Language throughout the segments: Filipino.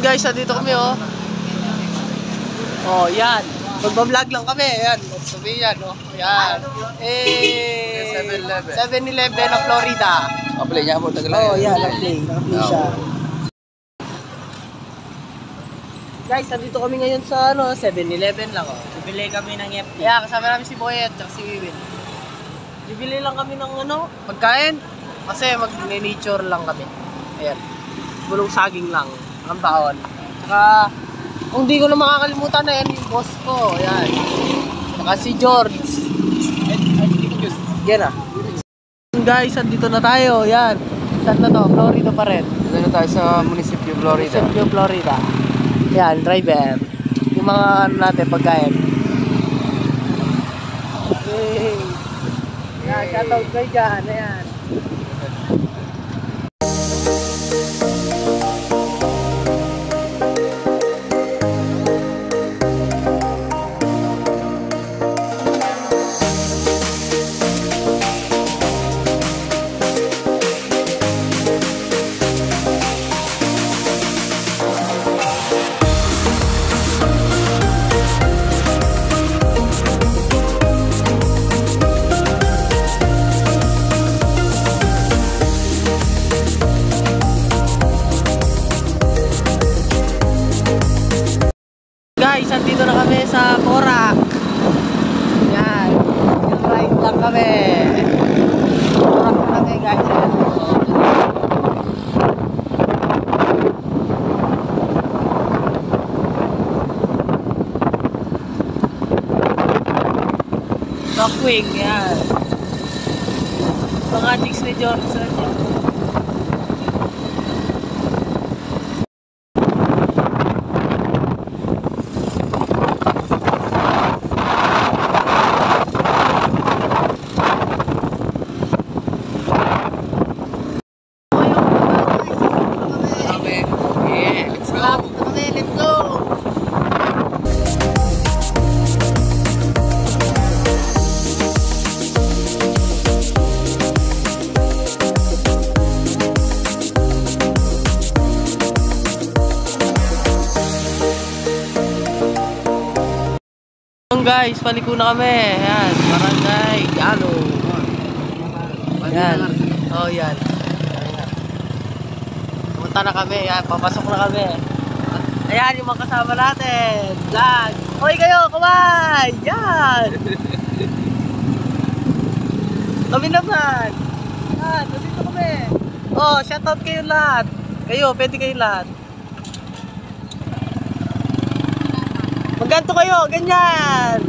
Guys, dito kami oh. Oh, yan. Magbablog lang kami. Ayan. Sabi yan oh. Ayan. 7-Eleven of Florida. Apply niya po tagalan. Oh, yan. Apply siya. Guys, dito kami ngayon sa 7-Eleven lang oh. Bibili kami ng FD. Kaya kasama namin si Boyet at si Wiwin. Bibili lang kami ng pagkain. Kasi mag-nature lang kami. Ayan. Bulong saging lang. Ang baon. Saka, kung di ko na makakalimutan na yan yung boss ko. Ayan. Saka si George. Yan ah. Guys, dito na tayo. Yan. Saan na to? Florida pa rin. Dito na tayo sa Municipio Florida. Municipio Florida. Yan, driver. Yung mga natin, pagkain. Hey. Yan, shoutout kayo dyan. Ayan. Guys, andito na kami sa Porac. Yan. Yung ride lang kami. Porac na kami guys. Rockwing, yan. Mga chicks ni Johnson. Guys, paliko na kami. Ayan, Barangay Galo. Ayan. Oh, yan. Pumunta na kami. Ayan, papasok na kami. Ayan, yung mga kasama natin. Vlog. Hoy kayo, kumay! Yan! Kami naman. Ayan, nandito kami. Oh, shoutout kayo lahat. Kayo, pwede kayo lahat. Magganto kayo, ganyan.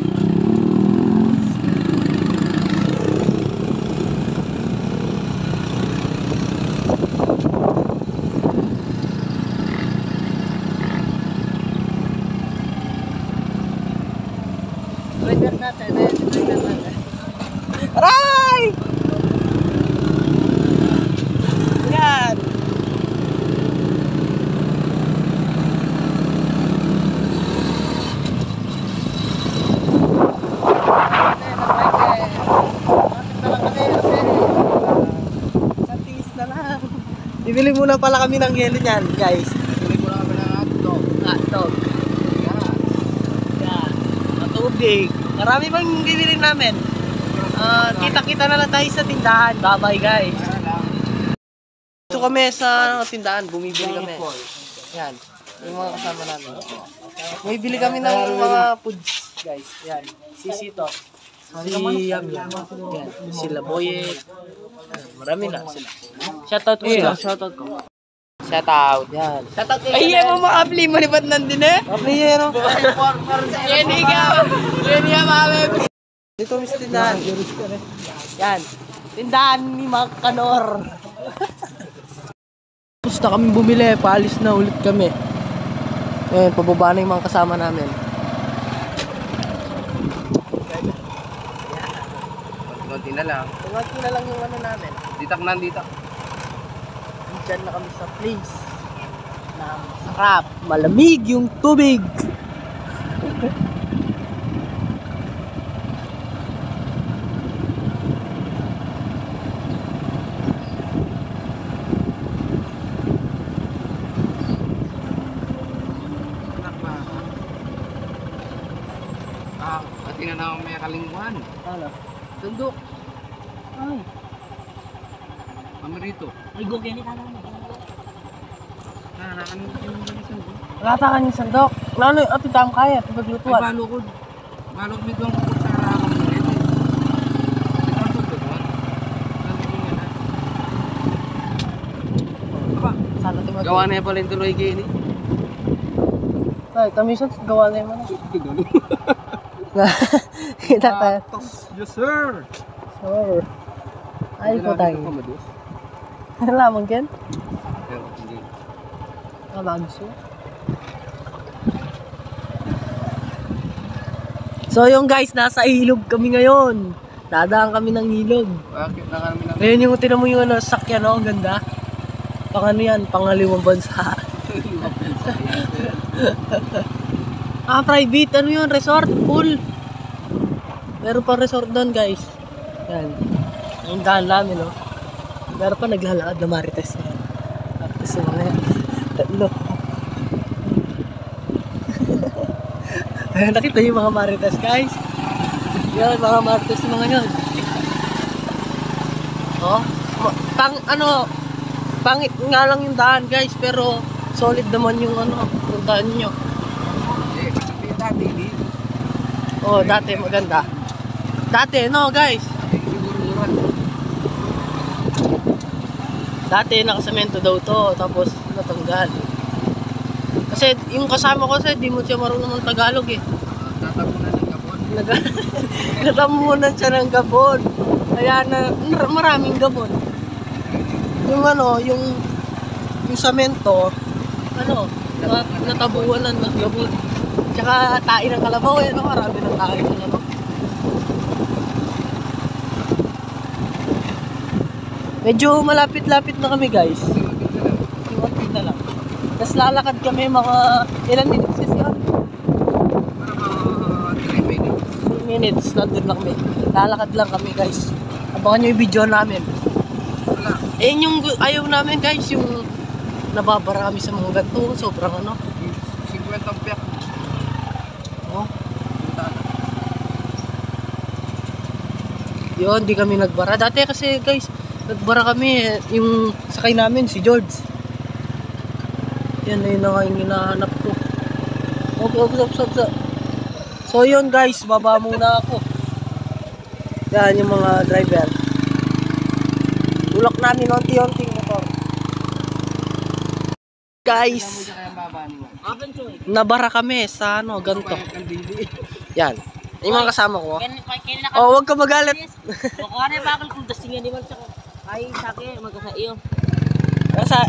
Driver natin, driver natin. Aray! Yan. Bibili muna pala kami ng yelo niyan, guys. Bili muna kami ng hotdog. Hotdog. Yan. Matubig. Marami bang bibili namin. Kita-kita na lang tayo sa tindahan. Bye-bye, guys. Dito kami sa tindahan. Bumibili kami. Yan. Yung mga kasama namin. Bumibili kami ng mga foods, guys. Yan. Si Sito. Si Yam. Yan. Sila Boyet. Marami na sila. Shoutout ko sila. Shoutout ko. Shoutout. Yan. Shoutout ko. Ay, mo ma-apply mo lipat nandun eh. Apply yan o. Yan ikaw. Yan yung mami. Dito mis tindahan. Yan. Tindahan ni Mac Canor. Tapos na kami bumili. Paalis na ulit kami. Ayan, pababa na yung mga kasama namin. Konti na lang. Tungat na lang yung ano namin. Ditak na, ditak. Diyan na kami sa place. Na sarap. Malamig yung tubig. Tingnan na may kalingkuhan. Ano? Sundok. Ay. Kami rito. Ay, go, ganit ano mo. Nanakan yung sundok. Lata ka ng sandok. Lalo, ati tam kaya, Ay, paglutuan. balukod. Balukod dito ang kukot sa harapang mo rito. Ito ang sundok mo. Nandito na. Aba, Sana tumag. gawa na pala yung tuloy kayo ni. Ay, kami siya, gawa na yung mga. Kita tayo. Yes, sir. Sure. Ay po tayo. Lamang ken? Alagso. So yung guys, nasa ilog kami ngayon. Dadaan kami ng ilog. Bakit na kami na? Ngayon yung tinan mo yung ano, sakyan, oh, ang ganda. Pang ano yan, pangaliwang bansa. Private, ano yun, resort, pool. Meron pa resort doon guys. Yan. Yung daan namin, no. Meron pa naglalakad na marites yan. Marites yung mga yan. Tatlo. Ayun, nakita yung mga marites guys. Yan, mga marites yung mga yun. Oh, pangit nga lang yung daan guys, pero solid naman yung ano, yung daan nyo. Eh, kasi dati dito. Oh, dati maganda. Dati, no guys. Dati nakasemento daw to, tapos natanggal. Kasi yung kasama ko kasi di mo siya marunong ng Tagalog eh. Tatapunan ng gabon. Natamunan siya ng gabon. Kaya na maraming gabon. Yung ano, yung semento, ano, natabuan ng gabon. Tsaka tae ng kalabaw eh, no? Marami ng tae ng ano. Medyo malapit-lapit na kami guys. Iwapit na lang. Tapos lalakad kami mga ilan minutes kasi yun? Para 3 minutes. 2 minutes, nandun lang kami. Lalakad lang kami guys. Abangan nyo yung video namin. Wala. Eh yung ayaw namin guys, yung nababara kami sa mga ganito. Sobrang ano. 50 ang piyak. Oh. Punta na. Yun, di kami nagbara. Dati kasi guys, nagbara kami. Yung sakay namin, si George. Yan na yun na nga yung hinahanap ko. So yun guys, baba muna ako. Yan yung mga driver. Ulak namin onti-onting motor. Guys, nabara kami sa ano, ganito. Yan. Yung mga kasama ko. Oh, wag ka magalit. Kukuha na yung bakal kung dasing yan naman siya. Ay, sake, magkasa iyo. Sa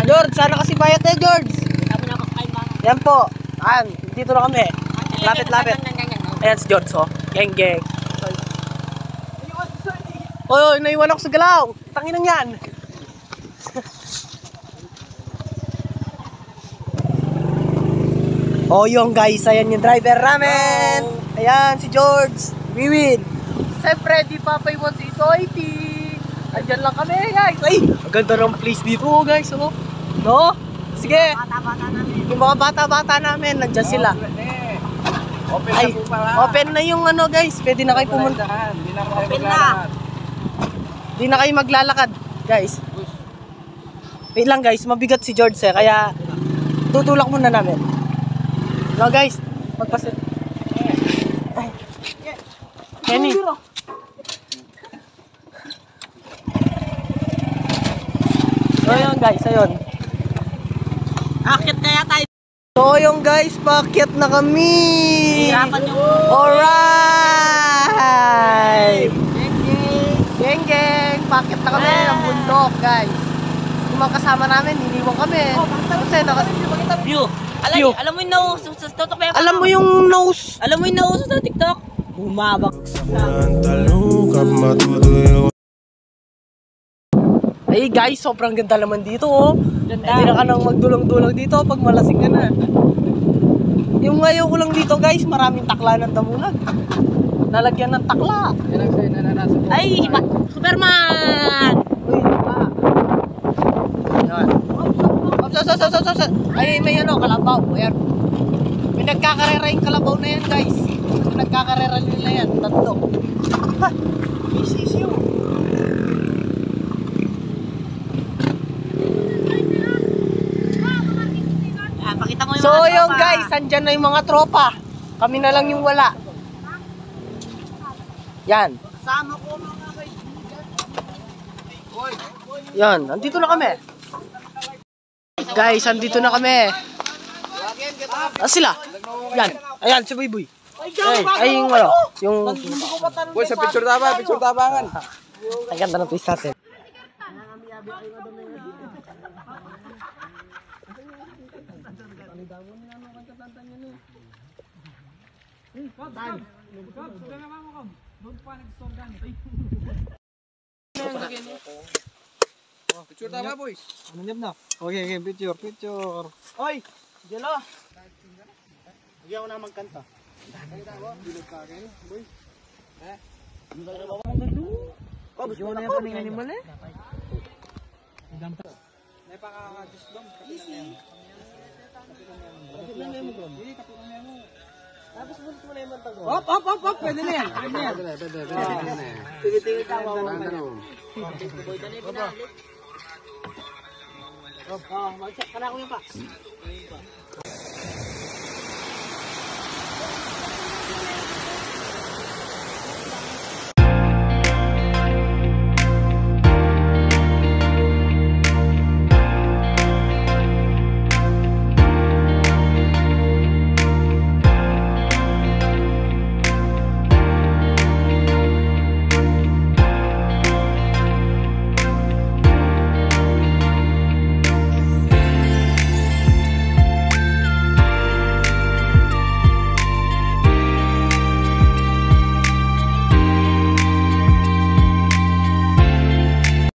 George, sana kasi bayat eh, George. Sabi na ako kain ba? Yan po. Dito na kami. Lapit-lapit. Ayan si George, oh. Geng-geng. Oy, naiwan ako sa galaw. Tanginang yan. Oh, yung guys, ayan yung driver namin. Ayan, si George. We win. Siyempre, di pa pa iwan si Soity. Andyan lang kami, guys. Ay, ang ganda ng place dito, guys. Oh. No? Sige. Bata-bata namin. Yung mga bata-bata namin, nandyan sila. Open Ay, na po pala. open na yung ano, guys. Pwede na kayo pumunta. Hindi na kayo Open na. maglalakad. Di na kayo maglalakad, guys. Wait lang, guys. Mabigat si George, eh. Kaya, tutulak muna namin. No, guys. Magpasit. Ay. Kenny. So, yun, guys. Ayun. Akit kaya tayo. So, yung guys, paakyat na kami. Hirapan yung... Alright! Geng geng! Paakyat na kami ng bundok, guys. Yung mga kasama namin, iniwan kami. Kasi View. View. Alam mo yung nauso sa TikTok. alam mo yung nose. Alam mo yung nauso sa TikTok? Bumabak. Ay guys, sobrang ganda naman dito, oh. Ganda. Hindi na ka nang magdulong-dulong dito pag malasing ka na. Yung ngayon ko lang dito, guys, maraming takla ng damulag. Lalagyan ng takla. Yan ang sa'yo nananasa po. Ay, Superman! Uy, pa. Yan. Ay, may ano, kalabaw. Ayan. May Pinagkakarera yung kalabaw na yan, guys. Pinagkakarera nila yan, tatlo. Ha! Easy yun. Pakita mo yung So mga yung tropa. guys, andyan na yung mga tropa. Kami na lang yung wala. Yan. Kasama ko mga Yan, andito na kami. Guys, andito na kami. Ah, sila. Yan. Ayan, si Boy Boy. Ay, yung ano, yung... Boy, sa picture tabangan. Ang ganda ng twist natin. Picture taba, boy. Okay, picture. Oy, Jelo. Hindi ako na magkanta. Oh, gusto mo na yung paning animal eh? Op, pwede na yan. Tingin-tingin ka, wawa. Oh, mag-check ka na ako yung pa.